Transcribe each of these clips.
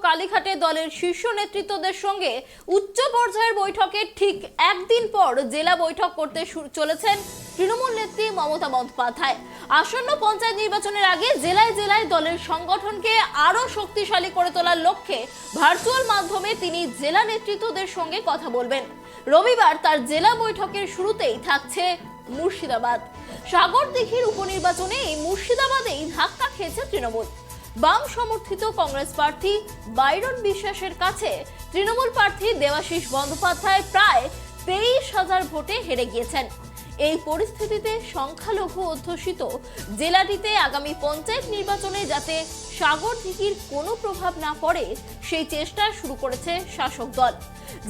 কালীঘাটে দলের শীর্ষ নেতৃত্বদের সঙ্গে উচ্চ পর্যায়ের বৈঠকের ঠিক একদিন পর জেলা বৈঠক করতে চলেছেন তৃণমূল নেত্রী মমতা বন্দ্যোপাধ্যায়। আসন্ন পঞ্চায়েত নির্বাচনের আগে জেলায় জেলায় দলের সংগঠনকে আরো শক্তিশালী করে তোলার লক্ষ্যে ভার্চুয়াল মাধ্যমে তিনি জেলা নেতৃত্বদের সঙ্গে কথা বলবেন। রবিবার তার জেলা বৈঠকের শুরুতেই থাকছে মুর্শিদাবাদ। সাগরদিঘির উপনির্বাচনে এই মুর্শিদাবাদেই ধাক্কা খেয়েছে তৃণমূল। বাম সমর্থিত কংগ্রেস প্রার্থী বাইরন বিশ্বাসের কাছে তৃণমূল প্রার্থী দেবাশিস বন্দ্যোপাধ্যায় প্রায় 23,000 ভোটে হেরে গিয়েছেন। এই পরিস্থিতিতে সংখ্যালঘু অধ্যুষিত জেলাটিতে আগামী পঞ্চায়েত নির্বাচনে যাতে সাগরদিঘির কোনো প্রভাব না পড়ে সেই চেষ্টা শুরু করেছে শাসক দল।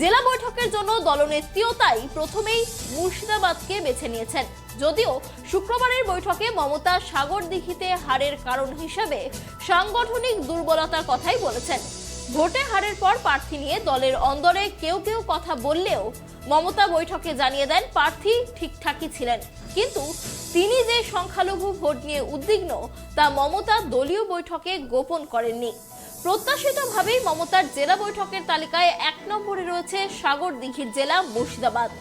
জেলা বৈঠকের জন্য দলনেত্রীও তাই প্রথমেই মুর্শিদাবাদকে বেছে নিয়েছেন। যদিও শুক্রবারের বৈঠকে মমতা সাগরদিঘিতে হারের কারণ হিসেবে সাংগঠনিক দুর্বলতার কথাই বলেছেন। ভোটে হারের পর প্রার্থী নিয়ে দলের অন্দরে কেউ কেউ কথা বললেও মমতা বৈঠকে জানিয়ে দেন প্রার্থী ঠিকঠাকই ছিলেন, কিন্তু তিনি যে সংখ্যালঘু ভোট নিয়ে উদ্বিগ্ন তা মমতা দলীয় বৈঠকে গোপন করেননি। প্রত্যাশিতভাবেই মমতার জেলা বৈঠকের তালিকায় 1 নম্বরে রয়েছে সাগরদিঘির জেলা মুর্শিদাবাদ।